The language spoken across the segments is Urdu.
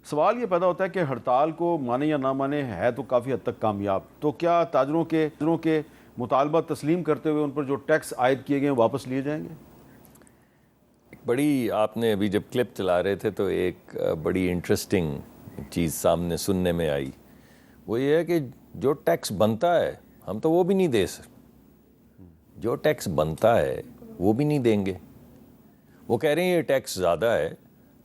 سوال یہ پیدا ہوتا ہے کہ ہڑتال کو مانے یا نہ مانے ہے تو کافی حد تک کامیاب، تو کیا تاجروں کے مطالبہ تسلیم کرتے ہوئے ان پر جو ٹیکس عائد کیے گئے ہیں واپس لیے جائیں گے؟ بڑی آپ نے ابھی جب کلپ چلا رہے تھے تو ایک بڑی انٹرسٹنگ چیز سامنے سننے میں آئی، وہ یہ ہے کہ جو ٹیکس بنتا ہے ہم تو وہ بھی نہیں دے سکتے، جو ٹیکس بنتا ہے وہ بھی نہیں دیں گے. وہ کہہ رہے ہیں یہ ٹیکس زیادہ ہے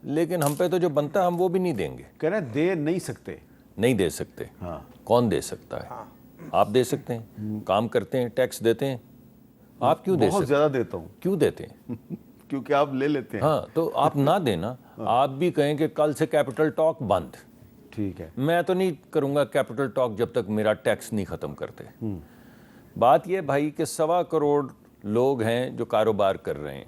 لیکن ہم پہ تو جو بنتا ہے ہم وہ بھی نہیں دیں گے. کہہ رہے ہیں دے نہیں سکتے. نہیں دے سکتے. ہاں. کون دے سکتا ہے؟ آپ دے سکتے ہیں، کام کرتے ہیں، ٹیکس دیتے ہیں. آپ کیوں دے سکتے؟ بہت زیادہ دیتا ہوں. کیوں دیتے ہیں؟ کیونکہ آپ لے لیتے ہیں. ہاں تو آپ نہ دینا. آپ بھی کہیں کہ کل سے کیپٹل ٹاک بند. ٹھیک ہے. میں تو نہیں کروں گا کیپٹل ٹاک جب تک میرا ٹیکس نہیں ختم کرتے. بات یہ بھائی کہ 1.25 کروڑ لوگ ہیں جو کاروبار کر رہے ہیں.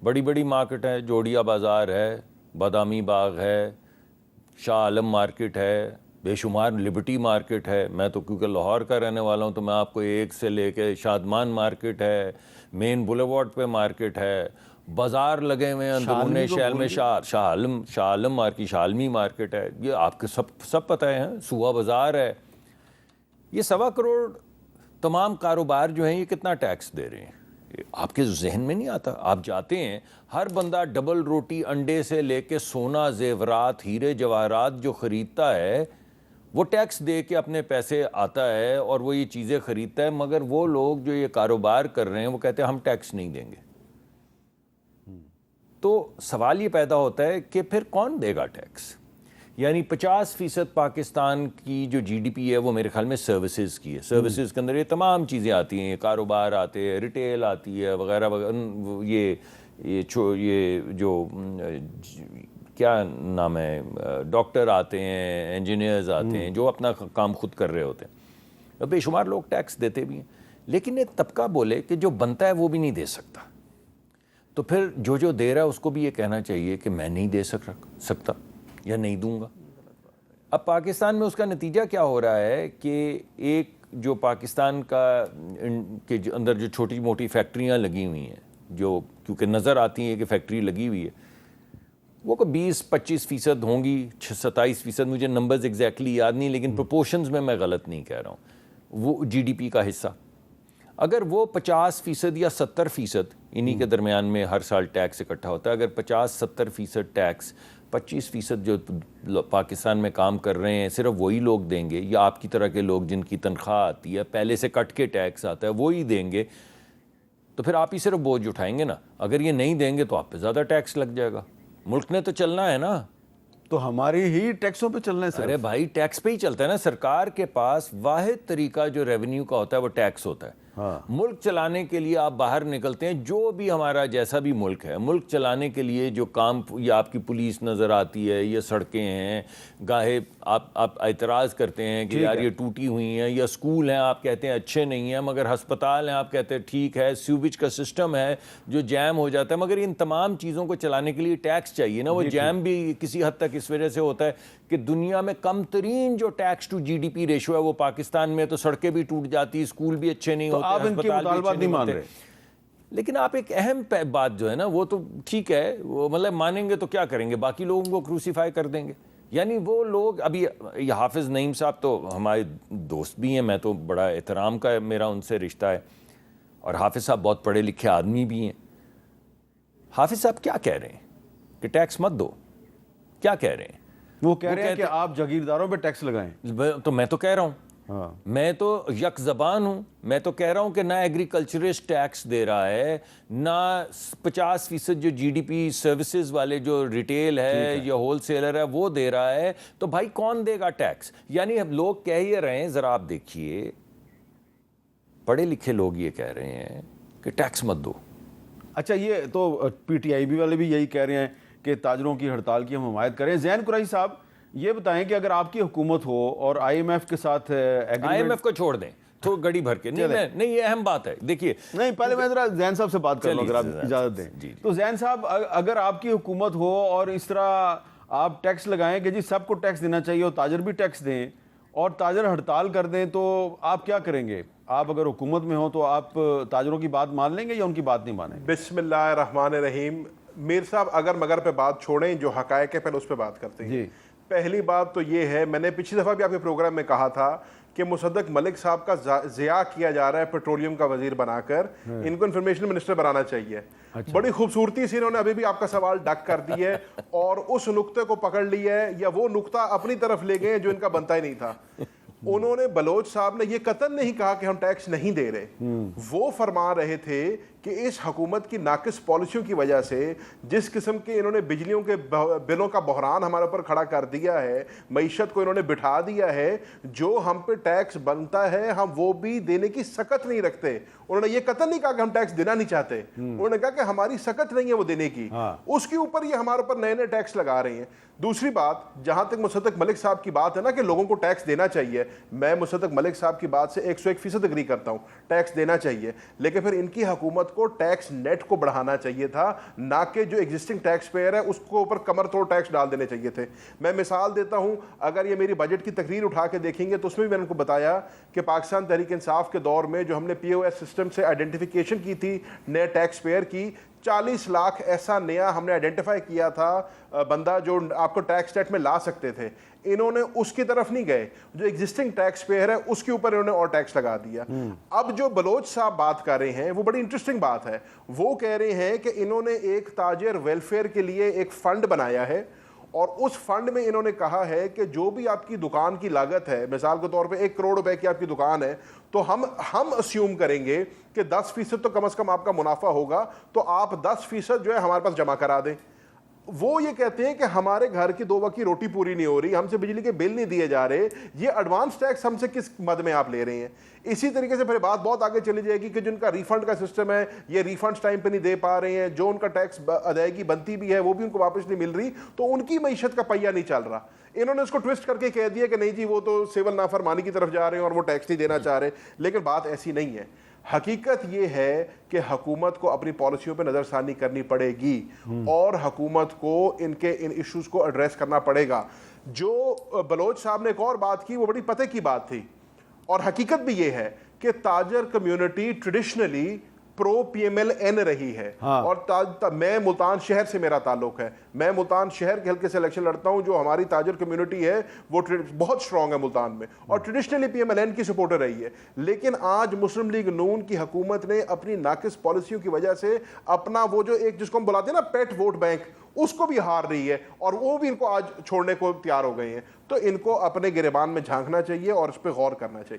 بڑی بڑی مارکیٹ ہے، جوڑیا بازار ہے، بادامی باغ ہے، شاہ عالم مارکیٹ ہے، بے شمار لبرٹی مارکیٹ ہے. میں تو کیونکہ لاہور کا رہنے والا ہوں تو میں آپ کو ایک سے لے کے شادمان مارکیٹ ہے، مین بولیوارڈ پہ مارکیٹ ہے، بازار لگے ہوئے ہیں اندرون شہر میں، شاہ عالم مارکیٹ، شاہ عالمی مارکیٹ ہے. یہ آپ کے سب پتہ ہے. سوا بازار ہے. یہ 1.25 کروڑ تمام کاروبار جو ہیں یہ کتنا ٹیکس دے رہے ہیں؟ آپ کے ذہن میں نہیں آتا. آپ جاتے ہیں، ہر بندہ ڈبل روٹی انڈے سے لے کے سونا، زیورات، ہیرے جواہرات جو خریدتا ہے وہ ٹیکس دے کے اپنے پیسے آتا ہے اور وہ یہ چیزیں خریدتا ہے. مگر وہ لوگ جو یہ کاروبار کر رہے ہیں وہ کہتے ہیں ہم ٹیکس نہیں دیں گے. تو سوال یہ پیدا ہوتا ہے کہ پھر کون دے گا ٹیکس؟ یعنی 50% پاکستان کی جو جی ڈی پی ہے وہ میرے خیال میں سروسز کی ہے. سروسز کے اندر یہ تمام چیزیں آتی ہیں، کاروبار آتے ہیں، ریٹیل آتی ہے وغیرہ وغیرہ. یہ جو کیا نام ہے، ڈاکٹر آتے ہیں، انجینئرز آتے ہیں جو اپنا کام خود کر رہے ہوتے ہیں. بے شمار لوگ ٹیکس دیتے بھی ہیں. لیکن ایک طبقہ بولے کہ جو بنتا ہے وہ بھی نہیں دے سکتا، تو پھر جو دے رہا ہے اس کو بھی یہ کہنا چاہیے کہ میں نہیں دے سکتا یا نہیں دوں گا. اب پاکستان میں اس کا نتیجہ کیا ہو رہا ہے کہ ایک جو پاکستان کا کے اندر جو چھوٹی موٹی فیکٹریاں لگی ہوئی ہیں، جو کیونکہ نظر آتی ہیں کہ فیکٹری لگی ہوئی ہے، وہ کو 20-25% ہوں گی، 27%، مجھے نمبرز ایگزیکٹلی یاد نہیں، لیکن پروپورشنز میں غلط نہیں کہہ رہا ہوں، وہ جی ڈی پی کا حصہ. اگر وہ 50% یا 70%، انہی کے درمیان میں ہر سال ٹیکس اکٹھا ہوتا ہے، اگر 50-70% ٹیکس 25% جو پاکستان میں کام کر رہے ہیں صرف وہی لوگ دیں گے، یا آپ کی طرح کے لوگ جن کی تنخواہ آتی ہے پہلے سے کٹ کے ٹیکس آتا ہے وہی دیں گے، تو پھر آپ ہی صرف بوجھ اٹھائیں گے نا. اگر یہ نہیں دیں گے تو آپ پہ زیادہ ٹیکس لگ جائے گا. ملک نے تو چلنا ہے نا. تو ہماری ہی ٹیکسوں پہ چلنا ہے سر. ارے بھائی ٹیکس پہ ہی چلتا ہے نا. سرکار کے پاس واحد طریقہ جو ریونیو کا ہوتا ہے وہ ٹیکس ہوتا ہے. ملک چلانے کے لیے آپ باہر نکلتے ہیں، جو بھی ہمارا جیسا بھی ملک ہے، ملک چلانے کے لیے جو کام، یا آپ کی پولیس نظر آتی ہے، یا سڑکیں ہیں، گاہے آپ اعتراض کرتے ہیں کہ یار یہ ٹوٹی ہوئی ہیں، یا اسکول ہیں آپ کہتے ہیں اچھے نہیں ہیں، مگر ہسپتال ہیں آپ کہتے ہیں ٹھیک ہے، سیویج کا سسٹم ہے جو جیم ہو جاتا ہے، مگر ان تمام چیزوں کو چلانے کے لیے ٹیکس چاہیے نا. وہ جیم بھی کسی حد تک اس وجہ سے ہوتا ہے کہ دنیا میں کم ترین جو ٹیکس ٹو جی ڈی پی ریشو ہے وہ پاکستان میں، تو سڑکیں بھی ٹوٹ جاتی، اسکول بھی اچھے نہیں ہوتے، آپ ان کے مطالبات نہیں مان رہے. لیکن آپ ایک اہم بات جو ہے نا وہ تو ٹھیک ہے، وہ مطلب مانیں گے تو کیا کریں گے، باقی لوگوں کو کروسیفائی کر دیں گے. یعنی وہ لوگ ابھی یہ حافظ نعیم صاحب تو ہمارے دوست بھی ہیں، میں تو بڑا احترام کا میرا ان سے رشتہ ہے، اور حافظ صاحب بہت پڑھے لکھے آدمی بھی ہیں. حافظ صاحب کیا کہہ رہے ہیں کہ ٹیکس مت دو؟ کیا کہہ رہے ہیں؟ وہ کہہ رہے ہیں کہ آپ جاگیرداروں پہ ٹیکس لگائیں. تو میں تو کہہ رہا ہوں، میں تو یک زبان ہوں، میں تو کہہ رہا ہوں کہ نہ ایگریکلچرسٹ ٹیکس دے رہا ہے، نہ 50% جو جی ڈی پی سروسز والے جو ریٹیل ہے یا ہول سیلر ہے وہ دے رہا ہے. تو بھائی کون دے گا ٹیکس؟ یعنی لوگ کہہ یہ رہے ہیں، ذرا آپ دیکھیے، پڑھے لکھے لوگ یہ کہہ رہے ہیں کہ ٹیکس مت دو. اچھا، یہ تو پی ٹی آئی بی والے بھی یہی کہہ رہے ہیں کہ تاجروں کی ہڑتال کی ہم حمایت کریں. زین قریشی صاحب یہ بتائیں کہ اگر آپ کی حکومت ہو اور آئی ایم ایف کے ساتھ آئی ایم ایف کو چھوڑ دیں تو گڑی بھر کے نہیں، یہ اہم بات ہے. دیکھیے نہیں، پہلے میں ذرا زین صاحب سے بات کر لوں اگر آپ اجازت دیں. تو زین صاحب اگر آپ کی حکومت ہو اور اس طرح آپ ٹیکس لگائیں کہ جی سب کو ٹیکس دینا چاہیے اور تاجر بھی ٹیکس دیں، اور تاجر ہڑتال کر دیں، تو آپ کیا کریں گے؟ آپ اگر حکومت میں ہو تو آپ تاجروں کی بات مان لیں گے یا ان کی بات نہیں مانیں گے؟ بسم اللہ الرحمن الرحیم. میر صاحب اگر مگر پہ بات چھوڑیں، جو حقائق ہے پہلے اس پہ بات کرتے ہیں. پہلی بات تو یہ ہے، میں نے پچھلی دفعہ بھی آپ کے پروگرام میں کہا تھا کہ مصدق ملک صاحب کا ضیاع کیا جا رہا ہے پیٹرولیم کا وزیر بنا کر، ان کو انفارمیشن منسٹر بنانا چاہیے. بڑی خوبصورتی سے انہوں نے ابھی بھی آپ کا سوال ڈک کر دی ہے اور اس نقطے کو پکڑ لیا ہے، یا وہ نقطہ اپنی طرف لے گئے جو ان کا بنتا ہی نہیں تھا. انہوں نے بلوچ صاحب نے یہ قطعاً نہیں کہا کہ ہم ٹیکس نہیں دے رہے، وہ فرما رہے تھے کہ اس حکومت کی ناقص پالیسیوں کی وجہ سے جس قسم کے انہوں نے بجلیوں کے بلوں کا بحران ہمارے اوپر کھڑا کر دیا ہے، معیشت کو انہوں نے بٹھا دیا ہے، جو ہم پہ ٹیکس بنتا ہے ہم وہ بھی دینے کی سکت نہیں رکھتے. انہوں نے یہ قطعاً نہیں کہا کہ ہم ٹیکس دینا نہیں چاہتے، انہوں نے کہا کہ ہماری سکت نہیں ہے وہ دینے کی، اس کے اوپر یہ ہمارے اوپر نئے نئے ٹیکس لگا رہے ہیں. دوسری بات، جہاں تک مصدق ملک صاحب کی بات ہے نا کہ لوگوں کو ٹیکس دینا چاہیے، میں مصدق ملک صاحب کی بات سے 101% اگری کرتا ہوں، ٹیکس دینا چاہیے، لیکن پھر ان کی حکومت کو ٹیکس نیٹ کو بڑھانا چاہیے تھا، نہ کہ جو ایگزسٹنگ ٹیکس پیئر ہے اس کو اوپر کمر توڑ ٹیکس ڈال دینے چاہیے تھے. میں مثال دیتا ہوں، اگر یہ میری بجٹ کی تقریر اٹھا کے دیکھیں گے تو اس میں بھی میں نے ان کو بتایا کہ پاکستان تحریک انصاف کے دور میں جو ہم نے پی او ایس سسٹم سے آئیڈینٹیفیکیشن کی تھی نئے ٹیکس پیئر کی، 40 لاکھ ایسا نیا ہم نے آئیڈینٹیفائی کیا تھا بندہ جو آپ کو ٹیکس نیٹ میں لا سکتے تھے. انہوں نے اس کی طرف نہیں گئے، جو ایگزسٹنگ ٹیکس پیئر ہے اس کے اوپر انہوں نے اور ٹیکس لگا دیا. اب جو بلوچ صاحب بات کر رہے ہیں وہ بڑی انٹرسٹنگ بات ہے. وہ کہہ رہے ہیں کہ انہوں نے ایک تاجر ویلفیئر کے لیے ایک فنڈ بنایا ہے اور اس فنڈ میں انہوں نے کہا ہے کہ جو بھی آپ کی دکان کی لاگت ہے، مثال کے طور پہ 1 کروڑ روپے کی آپ کی دکان ہے، تو ہم اسیوم کریں گے کہ 10% تو کم از کم آپ کا منافع ہوگا، تو آپ 10% جو ہے ہمارے پاس جمع کرا دیں. وہ یہ کہتے ہیں کہ ہمارے گھر کی 2 وقت کی روٹی پوری نہیں ہو رہی، ہم سے بجلی کے بل نہیں دیے جا رہے، یہ ایڈوانس ٹیکس ہم سے کس مد میں آپ لے رہے ہیں. اسی طریقے سے پھر بات بہت آگے چلی جائے گی کہ جن کا ریفنڈ کا سسٹم ہے یہ ریفنڈز ٹائم پہ نہیں دے پا رہے ہیں، جو ان کا ٹیکس ادائیگی بنتی بھی ہے وہ بھی ان کو واپس نہیں مل رہی، تو ان کی معیشت کا پہیہ نہیں چل رہا. انہوں نے اس کو ٹوسٹ کر کے کہہ دیا کہ نہیں جی وہ تو سول نافرمانی کی طرف جا رہے ہیں اور وہ ٹیکس نہیں دینا چاہ رہے، لیکن بات ایسی نہیں ہے. حقیقت یہ ہے کہ حکومت کو اپنی پالیسیوں پہ نظر ثانی کرنی پڑے گی اور حکومت کو ان ایشوز کو ایڈریس کرنا پڑے گا. جو بلوچ صاحب نے ایک اور بات کی وہ بڑی پتے کی بات تھی، اور حقیقت بھی یہ ہے کہ تاجر کمیونٹی ٹریڈیشنلی پرو پی ایم ایل این رہی ہے. اور میں ملتان شہر سے میرا تعلق ہے، میں ملتان شہر کے حلقے سے الیکشن لڑتا ہوں، جو ہماری تاجر کمیونٹی ہے وہ بہت اسٹرانگ ہے ملتان میں اور traditionally P M L N کی سپورٹر رہی ہے. لیکن آج مسلم لیگ نون کی حکومت نے اپنی ناقص پالیسیوں کی وجہ سے اپنا وہ جو ایک جس کو ہم بلاتے ہیں نا پیٹ ووٹ بینک، اس کو بھی ہار رہی ہے اور وہ بھی ان کو آج چھوڑنے کو تیار ہو گئے ہیں. تو ان کو اپنے گریبان میں جھانکنا چاہیے اور اس پہ غور کرنا چاہیے.